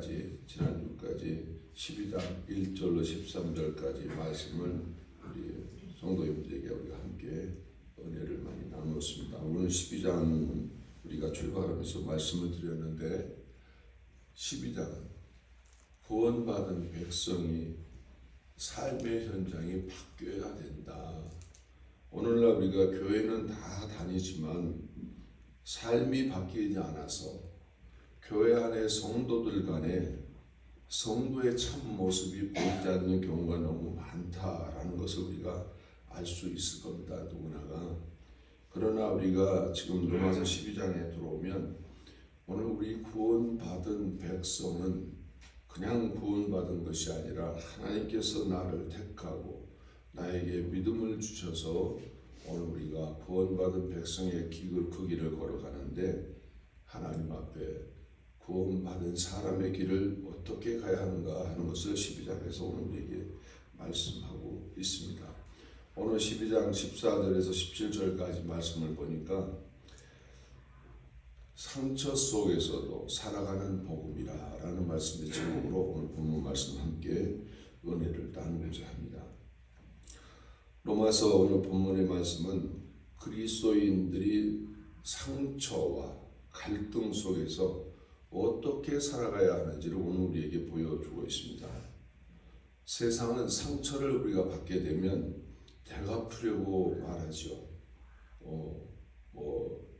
주까지, 지난주까지 12장 1절로 13절까지 말씀을 우리 성도님들에게 우리가 함께 은혜를 많이 나누었습니다. 오늘 12장 우리가 출발하면서 말씀을 드렸는데, 12장은 구원받은 백성이 삶의 현장이 바뀌어야 된다. 오늘날 우리가 교회는 다 다니지만 삶이 바뀌지 않아서 교회 안에 성도들 간에 성도의 참 모습이 보이지 않는 경우가 너무 많다라는 것을 우리가 알 수 있을 겁니다. 누구나가. 그러나 우리가 지금 로마서 12장에 들어오면 오늘 우리 구원받은 백성은 그냥 구원받은 것이 아니라 하나님께서 나를 택하고 나에게 믿음을 주셔서 오늘 우리가 구원받은 백성의 그 길을 걸어가는데, 하나님 앞에 구원받은 사람의 길을 어떻게 가야 하는가 하는 것을 12장에서 오늘 우리에게 말씀하고 있습니다. 오늘 12장 14절에서 17절까지 말씀을 보니까 상처 속에서도 살아가는 복음이라 라는 말씀의 제목으로 오늘 본문 말씀 함께 은혜를 나누고자 합니다. 로마서 오늘 본문의 말씀은 그리스도인들이 상처와 갈등 속에서 어떻게 살아가야 하는지를 오늘 우리에게 보여주고 있습니다. 세상은 상처를 우리가 받게 되면 되갚으려고 말하죠.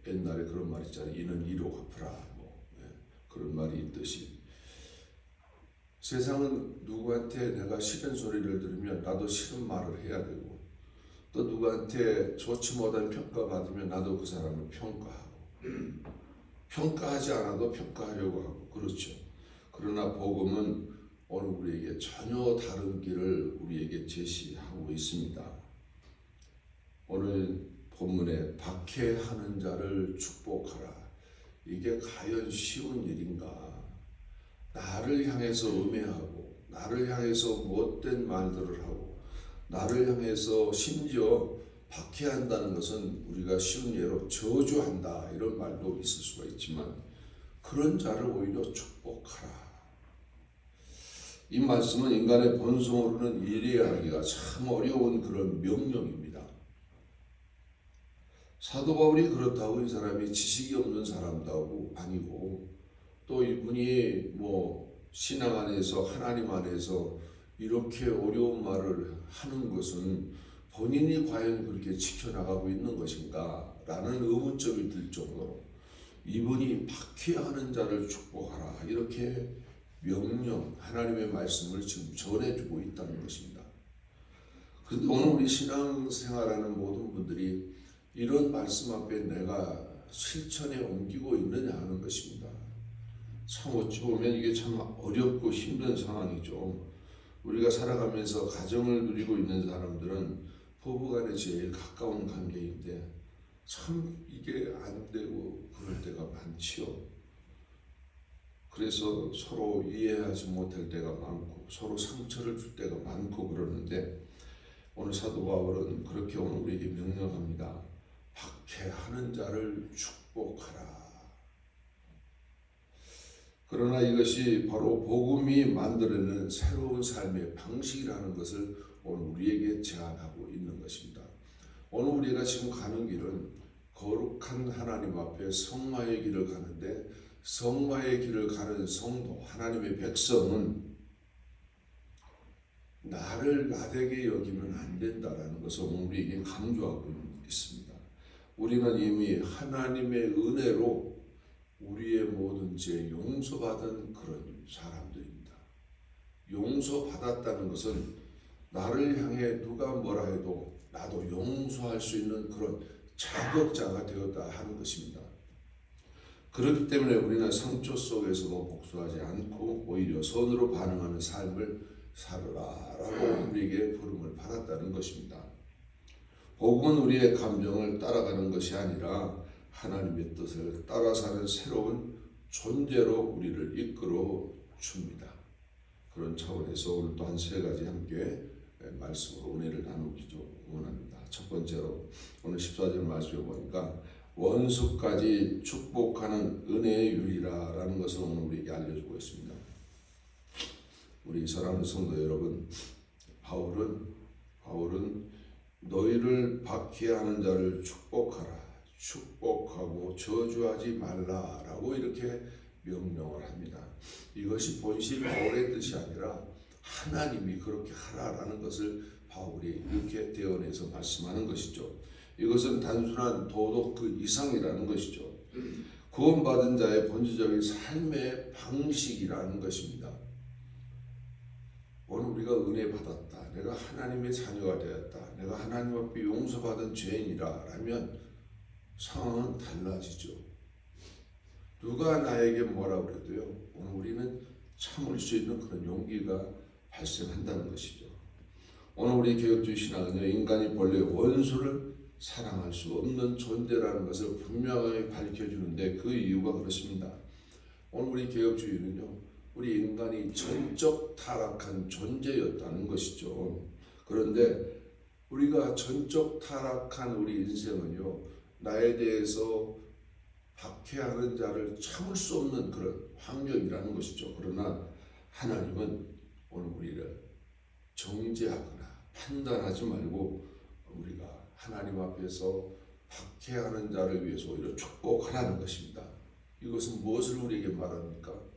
옛날에 그런 말 있잖아요. 이는 이로 갚으라. 그런 말이 있듯이 세상은 누구한테 내가 싫은 소리를 들으면 나도 싫은 말을 해야 되고, 또 누구한테 좋지 못한 평가받으면 나도 그 사람을 평가하고, 평가하지 않아도 평가하려고 하고, 그렇죠. 그러나 복음은 오늘 우리에게 전혀 다른 길을 우리에게 제시하고 있습니다. 오늘 본문에 박해하는 자를 축복하라. 이게 과연 쉬운 일인가? 나를 향해서 음해하고, 나를 향해서 못된 말들을 하고, 나를 향해서 심지어 박해한다는 것은 우리가 쉬운 예로 저주한다 이런 말도 있을 수가 있지만, 그런 자를 오히려 축복하라. 이 말씀은 인간의 본성으로는 이해하기가 참 어려운 그런 명령입니다. 사도 바울이 그렇다고 이 사람이 지식이 없는 사람도 아니고, 또 이분이 신앙 안에서 하나님 안에서 이렇게 어려운 말을 하는 것은 본인이 과연 그렇게 지켜나가고 있는 것인가 라는 의문점이 들 정도로 이분이 박해하는 자를 축복하라 이렇게 명령, 하나님의 말씀을 지금 전해주고 있다는 것입니다. 그런데 오늘 우리 신앙생활하는 모든 분들이 이런 말씀 앞에 내가 실천에 옮기고 있느냐 하는 것입니다. 참 어찌 보면 이게 참 어렵고 힘든 상황이죠. 우리가 살아가면서 가정을 누리고 있는 사람들은 부부간에 제일 가까운 관계인데 참 이게 안 되고 그럴 때가 많지요. 그래서 서로 이해하지 못할 때가 많고 서로 상처를 줄 때가 많고 그러는데, 오늘 사도 바울은 그렇게 오늘 우리에게 명령합니다. 박해하는 자를 축복하라. 그러나 이것이 바로 복음이 만들어내는 새로운 삶의 방식이라는 것을 오늘 우리에게 제안하고 있는 것입니다. 오늘 우리가 지금 가는 길은 거룩한 하나님 앞에 성화의 길을 가는데, 성화의 길을 가는 성도, 하나님의 백성은 나를 나되게 여기면 안 된다라는 것을 오늘 우리에게 강조하고 있습니다. 우리는 이미 하나님의 은혜로 우리의 모든 죄 용서받은 그런 사람들입니다. 용서받았다는 것은 나를 향해 누가 뭐라 해도 나도 용서할 수 있는 그런 자격자가 되었다 하는 것입니다. 그렇기 때문에 우리는 상처 속에서도 복수하지 않고 오히려 선으로 반응하는 삶을 살아라라고 우리에게 부름을 받았다는 것입니다. 복음은 우리의 감정을 따라가는 것이 아니라 하나님의 뜻을 따라 사는 새로운 존재로 우리를 이끌어 줍니다. 그런 차원에서 오늘 또 한 세 가지 함께 말씀으로 은혜를 나누기도 원합니다. 첫 번째로 오늘 14절 말씀에 보니까 원수까지 축복하는 은혜의 유리라는 것을 오늘 우리에게 알려주고 있습니다. 우리 사랑하는 성도 여러분, 바울은 너희를 박해하는 자를 축복하고 저주하지 말라라고 이렇게 명령을 합니다. 이것이 본시 바울의 뜻이 아니라 하나님이 그렇게 하라라는 것을 바울이 이렇게 대언해서 말씀하는 것이죠. 이것은 단순한 도덕 그 이상이라는 것이죠. 구원받은 자의 본질적인 삶의 방식이라는 것입니다. 오늘 우리가 은혜 받았다, 내가 하나님의 자녀가 되었다, 내가 하나님 앞에 용서받은 죄인이라 라면 상황은 달라지죠. 누가 나에게 뭐라 그래도요, 오늘 우리는 참을 수 있는 그런 용기가 발생한다는 것이죠. 오늘 우리 개혁주의 신앙은요, 인간이 본래 원수를 사랑할 수 없는 존재라는 것을 분명하게 밝혀주는데 그 이유가 그렇습니다. 오늘 우리 개혁주의는요, 우리 인간이 전적 타락한 존재였다는 것이죠. 그런데 우리가 전적 타락한 우리 인생은요, 나에 대해서 박해하는 자를 참을 수 없는 그런 환경이라는 것이죠. 그러나 하나님은 오늘 우리를 정죄하거나 판단하지 말고 우리가 하나님 앞에서 박해하는 자를 위해서 오히려 축복하라는 것입니다. 이것은 무엇을 우리에게 말합니까?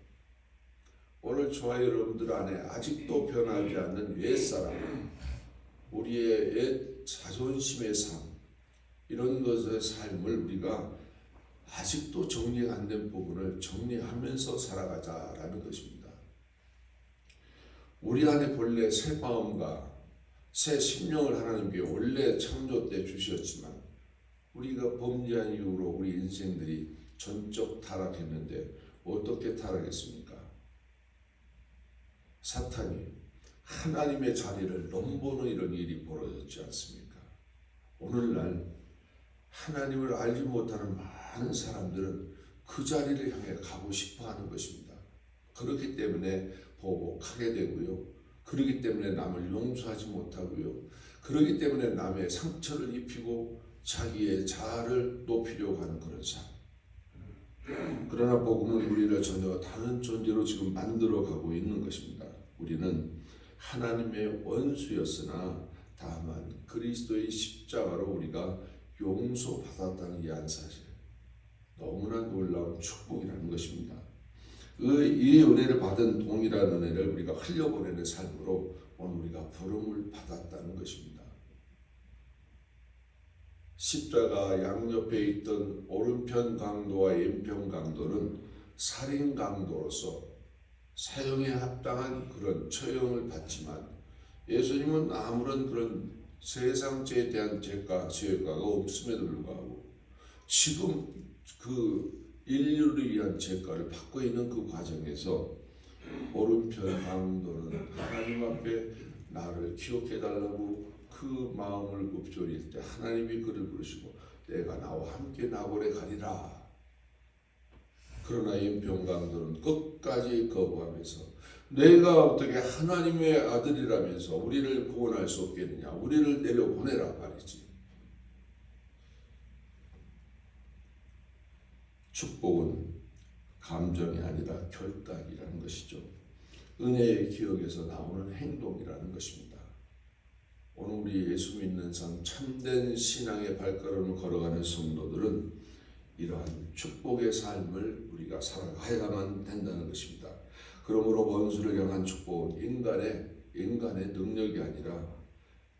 오늘 저와 여러분들 안에 아직도 변하지 않는 옛사람, 우리의 옛 자존심의 삶, 이런 것의 삶을 우리가 아직도 정리 안 된 부분을 정리하면서 살아가자라는 것입니다. 우리 안에 본래 새 마음과 새 심령을 하나님께 원래 창조 때 주셨지만 우리가 범죄한 이후로 우리 인생들이 전적 타락했는데 어떻게 타락했습니까? 사탄이 하나님의 자리를 넘보는 이런 일이 벌어졌지 않습니까? 오늘날 하나님을 알지 못하는 많은 사람들은 그 자리를 향해 가고 싶어 하는 것입니다. 그렇기 때문에 보복하게 되고요. 그렇기 때문에 남을 용서하지 못하고요. 그렇기 때문에 남의 상처를 입히고 자기의 자아를 높이려고 하는 그런 삶. 그러나 복음은 우리를 전혀 다른 존재로 지금 만들어가고 있는 것입니다. 우리는 하나님의 원수였으나 다만 그리스도의 십자가로 우리가 용서받았다는 이 한 사실, 너무나 놀라운 축복이라는 것입니다. 이 은혜를 받은 동일한 은혜를 우리가 흘려보내는 삶으로 오늘 우리가 부름을 받았다는 것입니다. 십자가 양옆에 있던 오른편 강도와 왼편 강도는 살인 강도로서 사형에 합당한 그런 처형을 받지만 예수님은 아무런 그런 세상죄에 대한 죄가, 죄가가 없음에도 불구하고 지금 그 인류를 위한 죄가를 받고 있는 그 과정에서 오른편 강도는 하나님 앞에 나를 기억해달라고 그 마음을 읊조릴 때 하나님이 그를 부르시고 내가 나와 함께 나골에 가리라. 그러나 왼편 강도는 끝까지 거부하면서 내가 어떻게 하나님의 아들이라면서 우리를 구원할 수 없겠느냐, 우리를 내려보내라 말이지. 축복은 감정이 아니라 결단이라는 것이죠. 은혜의 기억에서 나오는 행동이라는 것입니다. 오늘 우리 예수 믿는 삶, 참된 신앙의 발걸음을 걸어가는 성도들은 이러한 축복의 삶을 우리가 살아가야만 된다는 것입니다. 그러므로 원수를 향한 축복은 인간의 능력이 아니라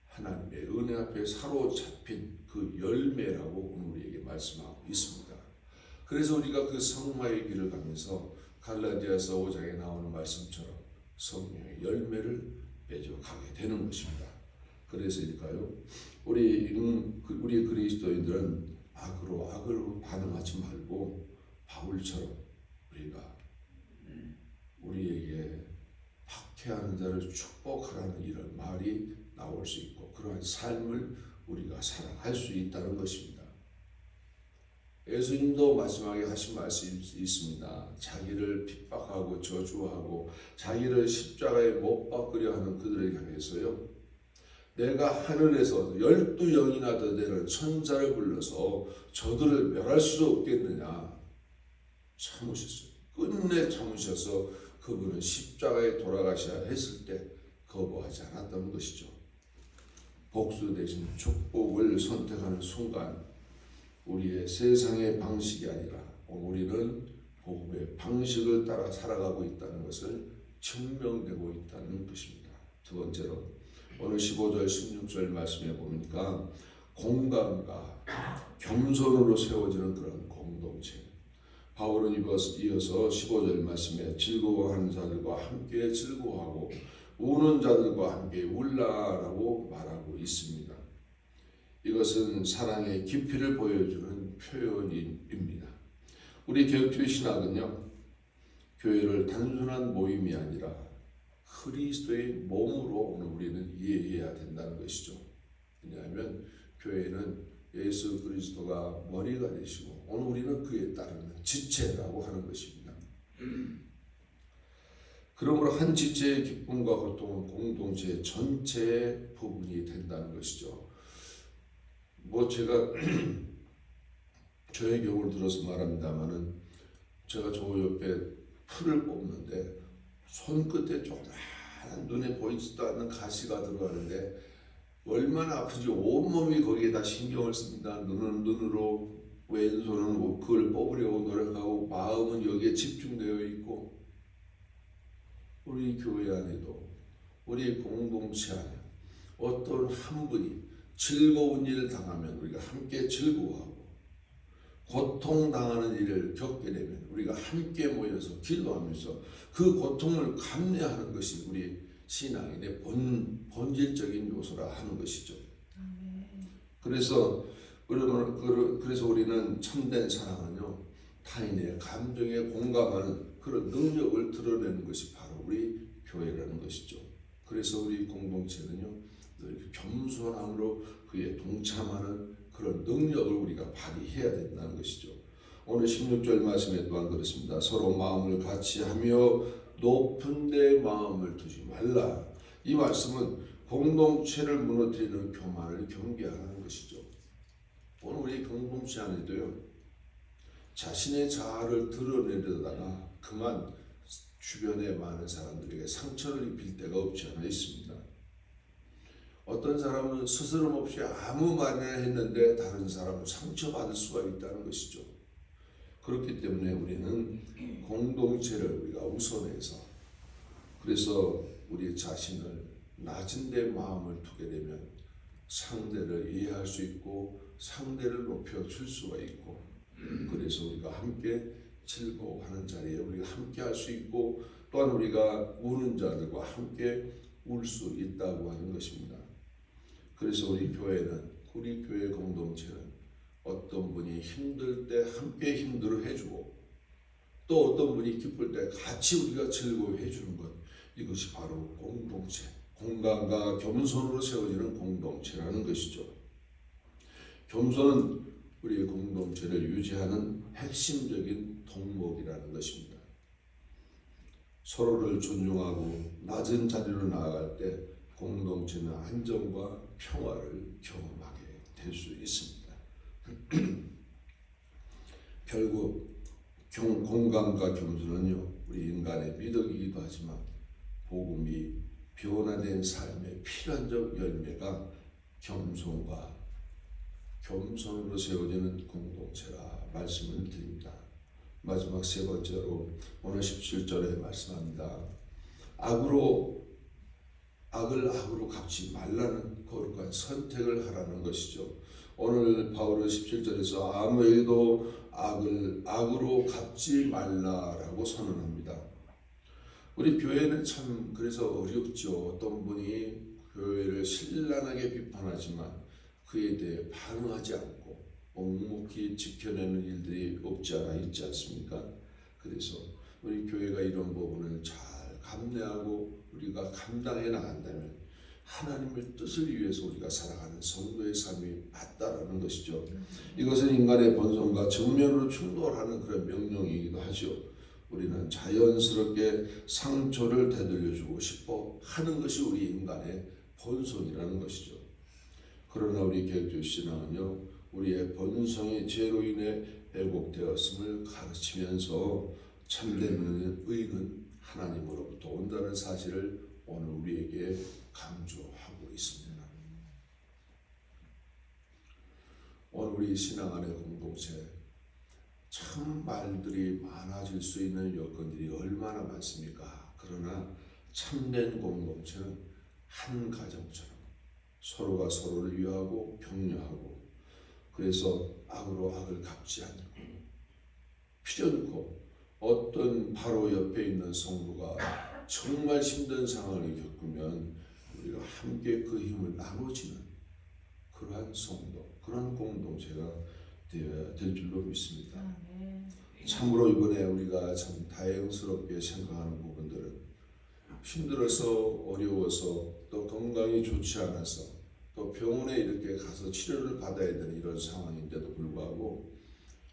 하나님의 은혜 앞에 사로잡힌 그 열매라고 오늘 우리에게 말씀하고 있습니다. 그래서 우리가 그 성마의 길을 가면서 갈라디아서 5장에 나오는 말씀처럼 성령의 열매를 맺어가게 되는 것입니다. 그래서일까요? 우리 그리스도인들은 악으로 악을 반응하지 말고 바울처럼 우리가 우리에게 박해하는 자를 축복하라는 이런 말이 나올 수 있고 그러한 삶을 우리가 살아갈 수 있다는 것입니다. 예수님도 마지막에 하신 말씀이 있습니다. 자기를 핍박하고 저주하고 자기를 십자가에 못 박으려 하는 그들을 향해서요, 내가 하늘에서 12영이나 더 되는 천사를 불러서 저들을 멸할 수 없겠느냐 참으셨어요. 끝내 참으셔서 그분은 십자가에 돌아가셔야 했을 때 거부하지 않았다는 것이죠. 복수 대신 축복을 선택하는 순간 우리의 세상의 방식이 아니라 우리는 복음의 방식을 따라 살아가고 있다는 것을 증명되고 있다는 것입니다. 두 번째로 오늘 15절 16절 말씀에 보니까 공감과 겸손으로 세워지는 그런 공동체. 바울은 이어서 15절 말씀에 즐거워하는 자들과 함께 즐거워하고 우는 자들과 함께 울라라고 말하고 있습니다. 이것은 사랑의 깊이를 보여주는 표현입니다. 우리 개혁주의 신학은요, 교회를 단순한 모임이 아니라 그리스도의 몸으로 오늘 우리는 이해해야 된다는 것이죠. 왜냐하면 교회는 예수 그리스도가 머리가 되시고 오늘 우리는 그에 따르는 지체라고 하는 것입니다. 그러므로 한 지체의 기쁨과 고통은 공동체 전체의 부분이 된다는 것이죠. 제가 저의 경우를 들어서 말합니다마는 제가 저 옆에 풀을 뽑는데 손끝에 조그마한 눈에 보이지도 않는 가시가 들어가는데 얼마나 아픈지 온몸이 거기에다 신경을 씁니다. 눈은 눈으로, 왼손은 그걸 뽑으려고 노력하고 마음은 여기에 집중되어 있고, 우리 교회 안에도 우리 공동체 안에 어떤 한 분이 즐거운 일을 당하면 우리가 함께 즐거워하고 고통당하는 일을 겪게 되면 우리가 함께 모여서 기도하면서 그 고통을 감내하는 것이 우리 신앙인의 본질적인 요소라 하는 것이죠. 그래서 우리는 참된 사랑은요, 타인의 감정에 공감하는 그런 능력을 드러내는 것이 바로 우리 교회라는 것이죠. 그래서 우리 공동체는요, 늘 겸손함으로 그에 동참하는 그런 능력을 우리가 발휘해야 된다는 것이죠. 오늘 16절 말씀에 또한 그렇습니다. 서로 마음을 같이 하며 높은 데 마음을 두지 말라. 이 말씀은 공동체를 무너뜨리는 교만을 경계하는 것이죠. 오늘 우리 공동체 안에도요, 자신의 자아를 드러내려다가 그만 주변에 많은 사람들에게 상처를 입힐 때가 없지 않아 있습니다. 어떤 사람은 스스럼 없이 아무 말이나 했는데 다른 사람은 상처받을 수가 있다는 것이죠. 그렇기 때문에 우리는 공동체를 우리가 우선해서, 그래서 우리 자신을 낮은 데 마음을 두게 되면 상대를 이해할 수 있고 상대를 높여줄 수가 있고, 그래서 우리가 함께 즐거워하는 자리에 우리가 함께 할 수 있고, 또한 우리가 우는 자들과 함께 울 수 있다고 하는 것입니다. 그래서 우리 교회 공동체는 어떤 분이 힘들 때 함께 힘들어 해주고, 또 어떤 분이 기쁠 때 같이 우리가 즐거워해 주는 것, 이것이 바로 공동체, 공감과 겸손으로 세워지는 공동체라는 것이죠. 겸손은 우리 공동체를 유지하는 핵심적인 덕목이라는 것입니다. 서로를 존중하고 낮은 자리로 나아갈 때 공동체는 안정과 평화를 경험하게 될 수 있습니다. 결국 공감과 겸손은요, 우리 인간의 미덕이기도 하지만 복음이 변화된 삶의 필연적 열매가 겸손으로 세워지는 공동체라 말씀을 드립니다. 마지막 세 번째로 오늘 17절에 말씀합니다. 악을 악으로 갚지 말라는 거룩한 선택을 하라는 것이죠. 오늘 바울은 17절에서 아무에게도 악을 악으로 갚지 말라라고 선언합니다. 우리 교회는 참 그래서 어렵죠. 어떤 분이 교회를 신랄하게 비판하지만 그에 대해 반응하지 않고 묵묵히 지켜내는 일들이 없지 않아 있지 않습니까? 그래서 우리 교회가 이런 부분을 잘 감내하고 우리가 감당해 나간다면 하나님의 뜻을 위해서 우리가 살아가는 성도의 삶이 맞다라는 것이죠. 이것은 인간의 본성과 정면으로 충돌하는 그런 명령이기도 하죠. 우리는 자연스럽게 상처를 되돌려주고 싶어 하는 것이 우리 인간의 본성이라는 것이죠. 그러나 우리 개혁주의 신앙은요, 우리의 본성이 죄로 인해 왜곡되었음을 가르치면서 참된 의는 하나님으로부터 온다는 사실을 오늘 우리에게 강조하고 있습니다. 오늘 우리 신앙 안의 공동체 참 말들이 많아질 수 있는 여건들이 얼마나 많습니까? 그러나 참된 공동체는 한 가정처럼 서로가 서로를 위하고 격려하고 그래서 악으로 악을 갚지 않고 필연코 어떤 바로 옆에 있는 성도가 정말 힘든 상황을 겪으면 우리가 함께 그 힘을 나눠지는 그러한 성도, 그런 공동체가 되어야 될 줄로 믿습니다. 참으로 이번에 우리가 참 다행스럽게 생각하는 부분들은 힘들어서 어려워서 또 건강이 좋지 않아서 또 병원에 이렇게 가서 치료를 받아야 되는 이런 상황인데도 불구하고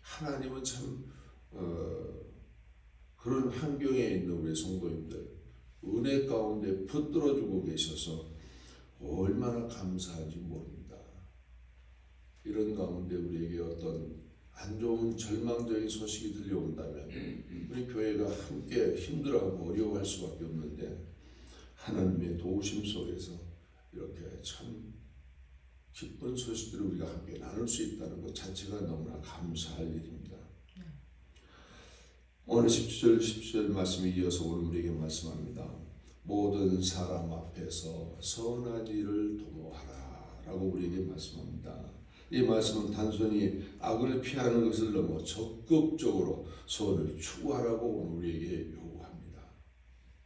하나님은 참 그런 환경에 있는 우리 성도님들 은혜 가운데 붙들어주고 계셔서 얼마나 감사한지 모릅니다. 이런 가운데 우리에게 어떤 안 좋은 절망적인 소식이 들려온다면 우리 교회가 함께 힘들어하고 어려워할 수밖에 없는데 하나님의 도우심 속에서 이렇게 참 기쁜 소식들을 우리가 함께 나눌 수 있다는 것 자체가 너무나 감사할 일입니다. 오늘 17절 말씀에 이어서 오늘 우리에게 말씀합니다. 모든 사람 앞에서 선한 일을 도모하라 라고 우리에게 말씀합니다. 이 말씀은 단순히 악을 피하는 것을 넘어 적극적으로 선을 추구하라고 오늘 우리에게 요구합니다.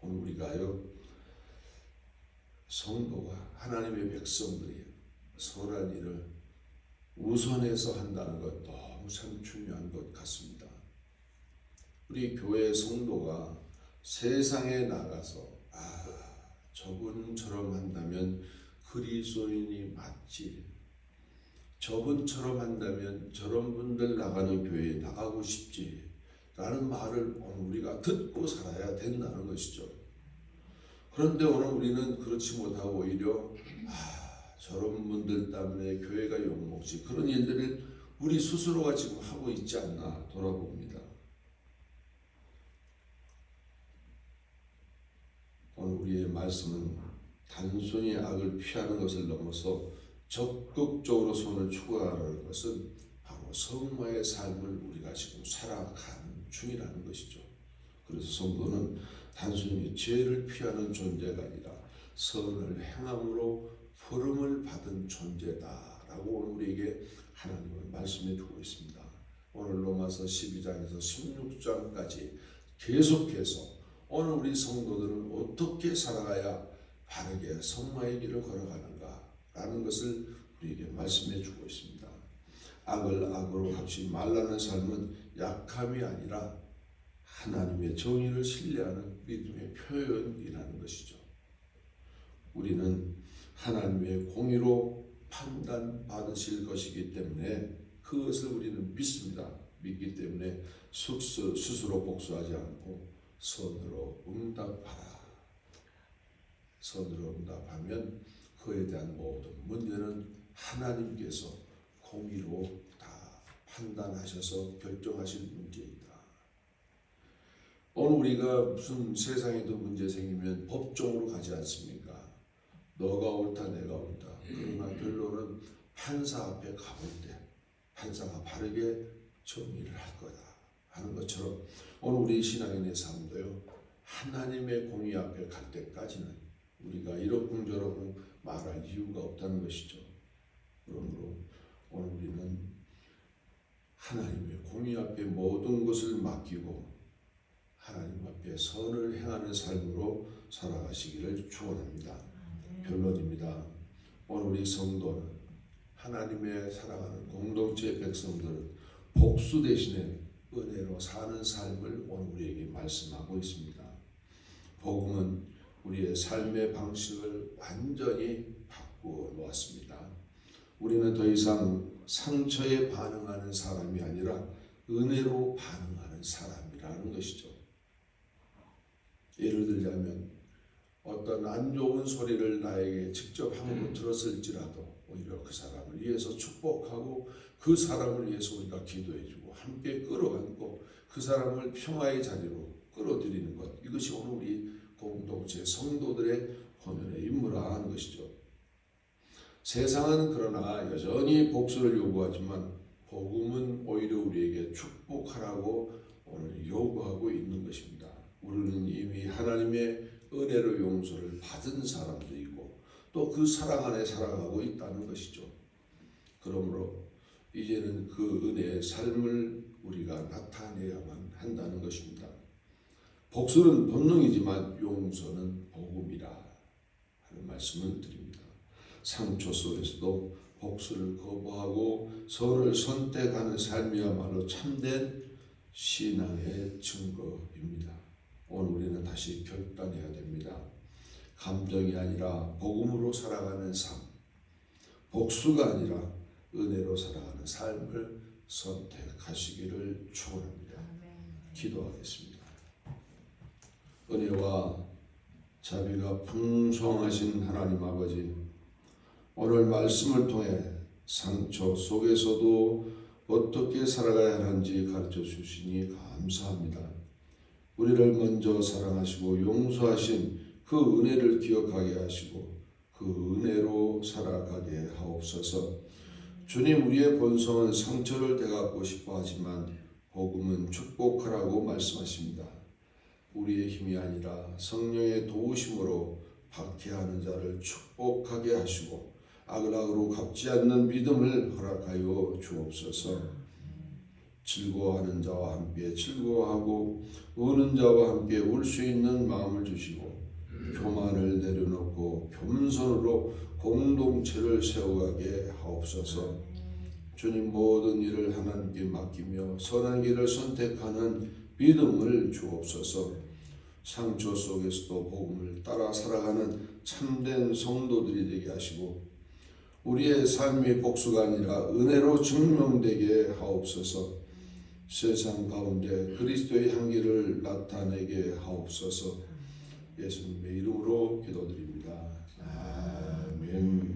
오늘 우리가요 성도가 하나님의 백성들이 선한 일을 우선해서 한다는 것 너무 참 중요한 것 같습니다. 우리 교회 성도가 세상에 나가서 저분처럼 한다면 그리스도인이 맞지, 저분처럼 한다면 저런 분들 나가는 교회에 나가고 싶지 라는 말을 오늘 우리가 듣고 살아야 된다는 것이죠. 그런데 오늘 우리는 그렇지 못하고 오히려 저런 분들 때문에 교회가 욕먹지, 그런 일들을 우리 스스로가 지금 하고 있지 않나 돌아봅니다. 오늘 우리의 말씀은 단순히 악을 피하는 것을 넘어서 적극적으로 선을 추구하라는 것은 바로 성화의 삶을 우리가 지금 살아가는 중이라는 것이죠. 그래서 성도는 단순히 죄를 피하는 존재가 아니라 선을 행함으로 부름을 받은 존재다라고 오늘 우리에게 하나님은 말씀해 주고 있습니다. 오늘 로마서 12장에서 16장까지 계속해서 오늘 우리 성도들은 어떻게 살아가야 바르게 성화의 길을 걸어가는가 라는 것을 우리에게 말씀해 주고 있습니다. 악을 악으로 갚지 말라는 삶은 약함이 아니라 하나님의 정의를 신뢰하는 믿음의 표현이라는 것이죠. 우리는 하나님의 공의로 판단받으실 것이기 때문에 그것을 우리는 믿습니다. 믿기 때문에 스스로 복수하지 않고 선으로 응답하라. 선으로 응답하면 그에 대한 모든 문제는 하나님께서 공의로 다 판단하셔서 결정하실 문제이다. 오늘 우리가 무슨 세상에도 문제 생기면 법정으로 가지 않습니까? 너가 옳다 내가 옳다. 그러나 결론은 판사 앞에 가볼 때 판사가 바르게 정의를 할 거다 하는 것처럼 오늘 우리 신앙인의 삶도요 하나님의 공의 앞에 갈 때까지는 우리가 이러쿵저러쿵 말할 이유가 없다는 것이죠. 그러므로 오늘 우리는 하나님의 공의 앞에 모든 것을 맡기고 하나님 앞에 선을 행하는 삶으로 살아가시기를 축원합니다. 결론입니다. 오늘 우리 성도는 하나님의 사랑하는 공동체 백성들은 복수 대신에 은혜로 사는 삶을 오늘 우리에게 말씀하고 있습니다. 복음은 우리의 삶의 방식을 완전히 바꾸어 놓았습니다. 우리는 더 이상 상처에 반응하는 사람이 아니라 은혜로 반응하는 사람이라는 것이죠. 예를 들자면 어떤 안 좋은 소리를 나에게 직접 함부로 들었을지라도 오히려 그 사람을 위해서 축복하고 그 사람을 위해서 우리가 기도해주고 함께 끌어안고 그 사람을 평화의 자리로 끌어들이는 것, 이것이 오늘 우리 공동체 성도들의 본연의 임무라 하는 것이죠. 세상은 그러나 여전히 복수를 요구하지만 복음은 오히려 우리에게 축복하라고 오늘 요구하고 있는 것입니다. 우리는 이미 하나님의 은혜로 용서를 받은 사람들이고 또 그 사랑 안에 살아가고 있다는 것이죠. 그러므로 이제는 그 은혜의 삶을 우리가 나타내야만 한다는 것입니다. 복수는 본능이지만 용서는 복음이라 하는 말씀을 드립니다. 상처 속에서도 복수를 거부하고 선을 선택하는 삶이야말로 참된 신앙의 증거입니다. 오늘 우리는 다시 결단해야 됩니다. 감정이 아니라 복음으로 살아가는 삶, 복수가 아니라 은혜로 살아가는 삶을 선택하시기를 축원합니다. 기도하겠습니다. 은혜와 자비가 풍성하신 하나님 아버지, 오늘 말씀을 통해 상처 속에서도 어떻게 살아가야 하는지 가르쳐 주시니 감사합니다. 우리를 먼저 사랑하시고 용서하신 그 은혜를 기억하게 하시고 그 은혜로 살아가게 하옵소서. 주님, 우리의 본성은 상처를 되갚고 싶어 하지만 복음은 축복하라고 말씀하십니다. 우리의 힘이 아니라 성령의 도우심으로 박해하는 자를 축복하게 하시고 악으로 갚지 않는 믿음을 허락하여 주옵소서. 즐거워하는 자와 함께 즐거워하고 우는 자와 함께 울 수 있는 마음을 주시고 교만을 내려놓고 겸손으로 공동체를 세워가게 하옵소서. 주님, 모든 일을 하나님께 맡기며 선한 길을 선택하는 믿음을 주옵소서. 상처 속에서도 복음을 따라 살아가는 참된 성도들이 되게 하시고 우리의 삶이 복수가 아니라 은혜로 증명되게 하옵소서. 세상 가운데 그리스도의 향기를 나타내게 하옵소서. 예수님의 이름으로 기도드립니다. 아멘.